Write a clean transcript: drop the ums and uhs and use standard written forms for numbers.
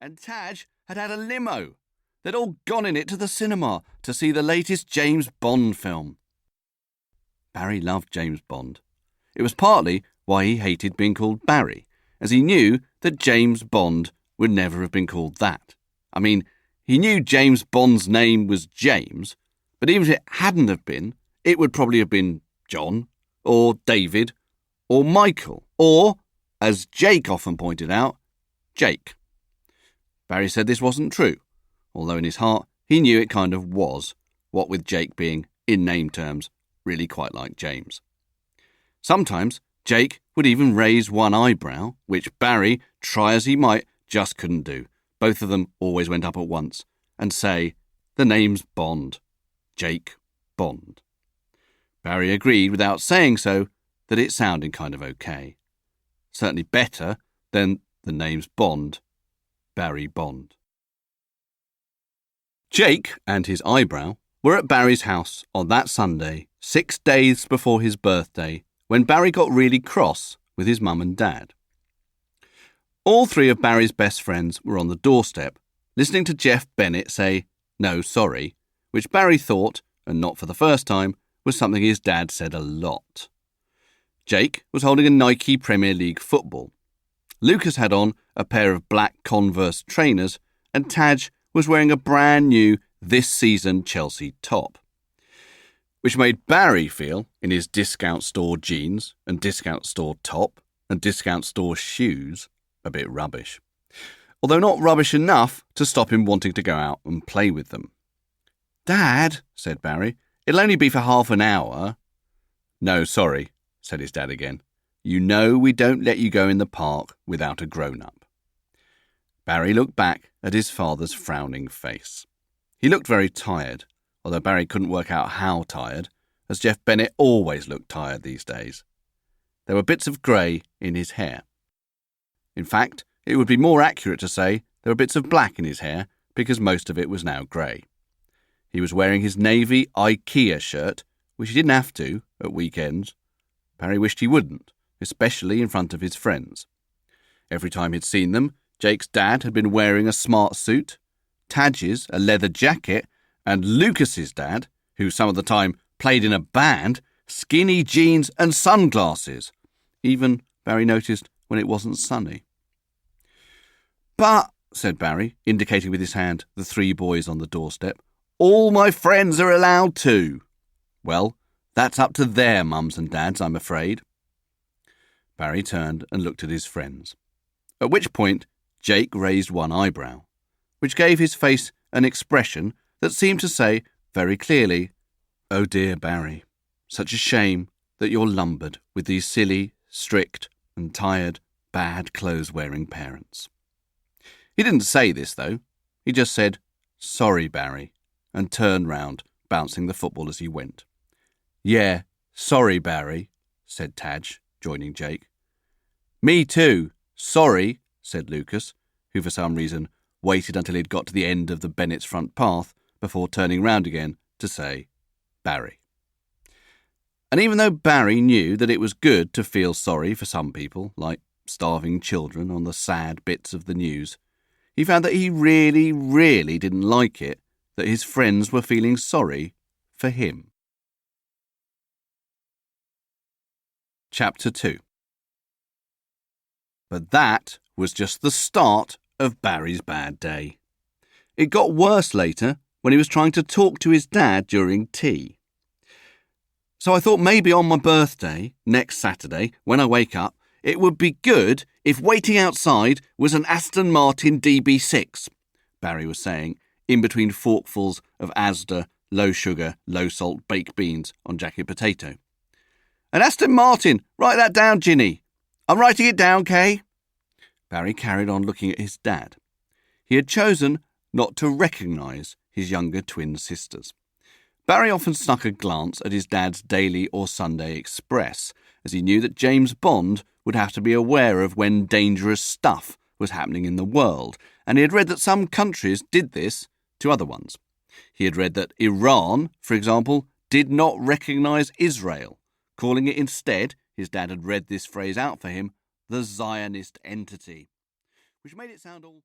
and Taj had had a limo. They'd all gone in it to the cinema to see the latest James Bond film. Barry loved James Bond. It was partly why he hated being called Barry, as he knew that James Bond would never have been called that. I mean, he knew James Bond's name was James, but even if it hadn't have been, it would probably have been John, or David, or Michael, or, as Jake often pointed out, Jake. Barry said this wasn't true, although in his heart he knew it kind of was, what with Jake being, in name terms, really quite like James. Sometimes Jake would even raise one eyebrow, which Barry, try as he might, just couldn't do. Both of them always went up at once, and say, "The name's Bond. Jake Bond." Barry agreed without saying so that it sounded kind of okay. Certainly better than "The name's Bond. Barry Bond." Jake and his eyebrow were at Barry's house on that Sunday, 6 days before his birthday, when Barry got really cross with his mum and dad. All three of Barry's best friends were on the doorstep, listening to Jeff Bennett say, "No, sorry," which Barry thought, and not for the first time, was something his dad said a lot. Jake was holding a Nike Premier League football. Lucas had on a pair of black Converse trainers, and Taj was wearing a brand new this season Chelsea top, which made Barry feel, in his discount store jeans and discount store top and discount store shoes, a bit rubbish. Although not rubbish enough to stop him wanting to go out and play with them. "Dad," said Barry, "it'll only be for half an hour." "No, sorry," said his dad again. "You know we don't let you go in the park without a grown-up." Barry looked back at his father's frowning face. He looked very tired, although Barry couldn't work out how tired, as Jeff Bennett always looked tired these days. There were bits of grey in his hair. In fact, it would be more accurate to say there were bits of black in his hair, because most of it was now grey. He was wearing his navy IKEA shirt, which he didn't have to at weekends. Barry wished he wouldn't, especially in front of his friends. Every time he'd seen them, Jake's dad had been wearing a smart suit, Taj's a leather jacket, and Lucas's dad, who some of the time played in a band, skinny jeans and sunglasses. Even, Barry noticed, when it wasn't sunny. "But," said Barry, indicating with his hand the three boys on the doorstep, "all my friends are allowed to." "Well, that's up to their mums and dads, I'm afraid." Barry turned and looked at his friends, at which point Jake raised one eyebrow, which gave his face an expression that seemed to say very clearly, "Oh dear, Barry, such a shame that you're lumbered with these silly, strict and tired, bad clothes-wearing parents." He didn't say this, though. He just said, "Sorry, Barry," and turned round, bouncing the football as he went. "Yeah, sorry, Barry," said Taj, joining Jake. "Me too, sorry," said Lucas, who for some reason waited until he'd got to the end of the Bennett's front path before turning round again to say, "Barry." And even though Barry knew that it was good to feel sorry for some people, like starving children on the sad bits of the news, he found that he really, really didn't like it that his friends were feeling sorry for him. Chapter 2. But that was just the start of Barry's bad day. It got worse later when he was trying to talk to his dad during tea. "So I thought maybe on my birthday, next Saturday, when I wake up, it would be good if waiting outside was an Aston Martin DB6, Barry was saying, in between forkfuls of Asda, low-sugar, low-salt baked beans on jacket potato. "An Aston Martin! Write that down, Ginny. I'm writing it down, Kay." Barry carried on looking at his dad. He had chosen not to recognise his younger twin sisters. Barry often snuck a glance at his dad's Daily or Sunday Express, as he knew that James Bond would have to be aware of when dangerous stuff was happening in the world, and he had read that some countries did this to other ones. He had read that Iran, for example, did not recognise Israel, calling it instead, his dad had read this phrase out for him, the Zionist entity, which made it sound all